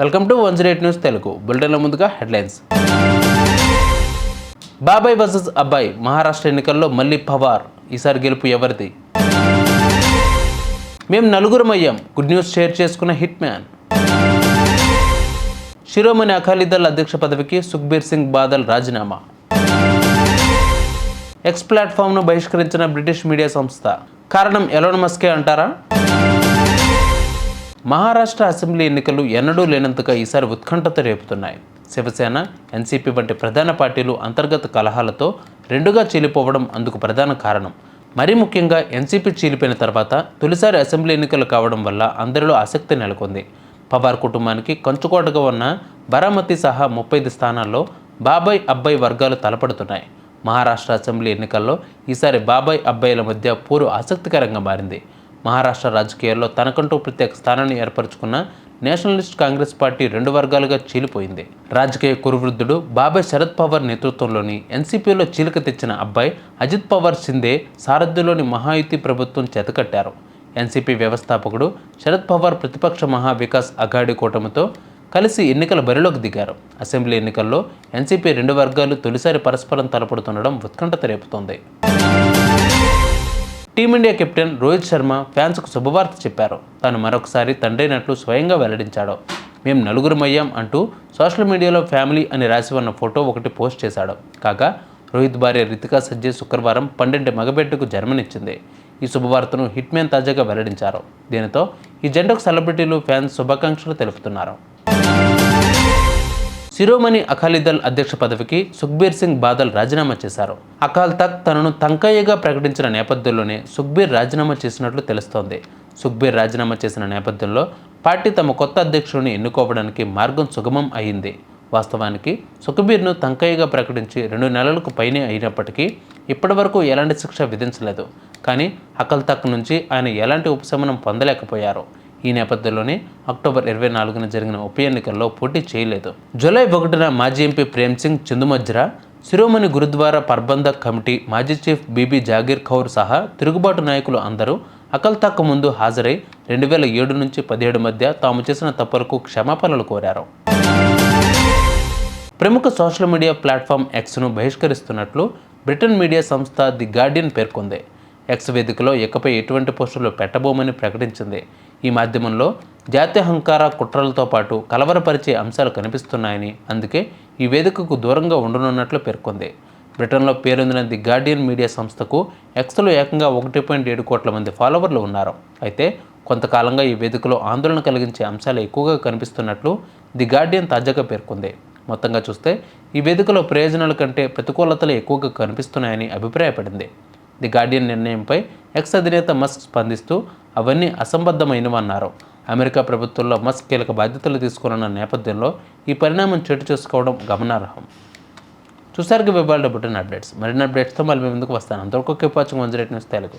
Welcome to 108 news Telugu. బులెటిన్ల ముందుగా headlines. బాబాయ్ వర్సెస్ అబ్బాయి, మహారాష్ట్ర ఎన్నికల్లో మళ్ళీ పవార్. ఈసారి గెలుపు ఎవరిది? మేము నలుగురం అయ్యాం, గుడ్ న్యూస్ షేర్ చేసుకున్న హిట్ మ్యాన్. శిరోమణి అకాలీదళ్ అధ్యక్ష పదవికి సుఖ్బీర్ సింగ్ బాదల్ రాజీనామా. ఎక్స్ ప్లాట్ఫామ్ను బహిష్కరించిన బ్రిటిష్ మీడియా సంస్థ. కారణం ఎలోన్ మస్కే అంటారా? మహారాష్ట్ర అసెంబ్లీ ఎన్నికలు ఎన్నడూ లేనంతగా ఈసారి ఉత్కంఠత రేపుతున్నాయి. శివసేన, ఎన్సీపీ వంటి ప్రధాన పార్టీలు అంతర్గత కలహాలతో రెండుగా చీలిపోవడం అందుకు ప్రధాన కారణం. మరీ ముఖ్యంగా ఎన్సీపీ చీలిపోయిన తర్వాత తొలిసారి అసెంబ్లీ ఎన్నికలు కావడం వల్ల అందరిలో ఆసక్తి నెలకొంది. పవార్ కుటుంబానికి కంచుకోటగా ఉన్న బారామతి సహా 35 స్థానాల్లో బాబాయ్ అబ్బాయి వర్గాలు తలపడుతున్నాయి. మహారాష్ట్ర అసెంబ్లీ ఎన్నికల్లో ఈసారి బాబాయ్ అబ్బాయిల మధ్య పోరు ఆసక్తికరంగా మారింది. మహారాష్ట్ర రాజకీయాల్లో తనకంటూ ప్రత్యేక స్థానాన్ని ఏర్పరచుకున్న నేషనలిస్ట్ కాంగ్రెస్ పార్టీ రెండు వర్గాలుగా చీలిపోయింది. రాజకీయ కురువృద్ధుడు బాబాయ్ శరద్ పవార్ నేతృత్వంలోని ఎన్సీపీలో చీలిక తెచ్చిన అబ్బాయి అజిత్ పవార్ షిందే సారథ్యంలోని మహాయుతి ప్రభుత్వం చేతకట్టారు. ఎన్సీపీ వ్యవస్థాపకుడు శరద్ పవార్ ప్రతిపక్ష మహావికాస్ అఘాడీ కూటమితో కలిసి ఎన్నికల బరిలోకి దిగారు. అసెంబ్లీ ఎన్నికల్లో ఎన్సీపీ రెండు వర్గాలు తొలిసారి పరస్పరం తలపడుతుండడం ఉత్కంఠత రేపుతోంది. టీమిండియా కెప్టెన్ రోహిత్ శర్మ ఫ్యాన్స్కు శుభవార్త చెప్పారు. తాను మరొకసారి తండ్రైనట్లు స్వయంగా వెల్లడించాడు. మేము నలుగురం అయ్యాం అంటూ సోషల్ మీడియాలో ఫ్యామిలీ అని రాసి ఉన్న ఫోటో ఒకటి పోస్ట్ చేశాడు. కాగా రోహిత్ భార్య రితికా సజ్జే శుక్రవారం 12 మగబిడ్డకు జన్మనిచ్చింది. ఈ శుభవార్తను హిట్ మ్యాన్ తాజాగా వెల్లడించారు. దీనితో ఈ జంటకు సెలబ్రిటీలు, ఫ్యాన్స్ శుభాకాంక్షలు తెలుపుతున్నారు. శిరోమణి అకాలీదళ్ అధ్యక్ష పదవికి సుఖ్బీర్ సింగ్ బాదల్ రాజీనామా చేశారు. అకాల్ తఖ్త్ తనను తంకాయిగా ప్రకటించిన నేపథ్యంలోనే సుఖ్బీర్ రాజీనామా చేసినట్లు తెలుస్తోంది. సుఖ్బీర్ రాజీనామా చేసిన నేపథ్యంలో పార్టీ తమ కొత్త అధ్యక్షుడిని ఎన్నుకోవడానికి మార్గం సుగమం అయింది. వాస్తవానికి సుఖ్బీర్ను తంకాయిగా ప్రకటించి 2 నెలలకు పైనే అయినప్పటికీ ఇప్పటివరకు ఎలాంటి శిక్ష విధించలేదు. కానీ అకాల్ తఖ్త్ నుంచి ఆయన ఎలాంటి ఉపశమనం పొందలేకపోయారు. ఈ నేపథ్యంలోనే అక్టోబర్ 24న జరిగిన ఉప ఎన్నికల్లో పోటీ చేయలేదు. జూలై 1న మాజీ ఎంపీ ప్రేమ్ సింగ్ చిందుమజ్రా, శిరోమణి గురుద్వారా ప్రబంధక్ కమిటీ మాజీ చీఫ్ బీబీ జాగీర్ కౌర్ సహా తిరుగుబాటు నాయకులు అందరూ అకాల్ తఖ్త్ ముందు హాజరై 2007 నుంచి 17 మధ్య తాము చేసిన తప్పులకు క్షమాపణలు కోరారు. ప్రముఖ సోషల్ మీడియా ప్లాట్ఫామ్ ఎక్స్ను బహిష్కరిస్తున్నట్లు బ్రిటన్ మీడియా సంస్థ ది గార్డియన్ పేర్కొంది. ఎక్స్ వేదికలో ఇకపై ఎటువంటి పోస్టులు పెట్టబోమని ప్రకటించింది. ఈ మాధ్యమంలో జాత్యహంకార కుట్రలతో పాటు కలవరపరిచే అంశాలు కనిపిస్తున్నాయని, అందుకే ఈ వేదికకు దూరంగా ఉండనున్నట్లు పేర్కొంది. బ్రిటన్లో పేరొందిన ది గార్డియన్ మీడియా సంస్థకు ఎక్స్లో ఏకంగా 1.7 కోట్ల మంది ఫాలోవర్లు ఉన్నారు. అయితే కొంతకాలంగా ఈ వేదికలో ఆందోళన కలిగించే అంశాలు ఎక్కువగా కనిపిస్తున్నట్లు ది గార్డియన్ తాజాగా పేర్కొంది. మొత్తంగా చూస్తే ఈ వేదికలో ప్రయోజనాల కంటే ప్రతికూలతలు ఎక్కువగా కనిపిస్తున్నాయని అభిప్రాయపడింది. ది గార్డియన్ నిర్ణయంపై ఎక్స్ అధినేత మస్క్ స్పందిస్తూ అవన్నీ అసంబద్ధమైనవన్నారు. అమెరికా ప్రభుత్వంలో మస్క్ కీలక బాధ్యతలు తీసుకున్న నేపథ్యంలో ఈ పరిణామం చోటు చేసుకోవడం గమనార్హం. చూసారుగా విభాగ బులెటిన్ అప్డేట్స్. మరిన్ని అప్డేట్స్తో మళ్ళీ మేము ముందుకు వస్తాను. అంతవరకు కీప్ వాచింగ్ 108 న్యూస్ తెలుగు.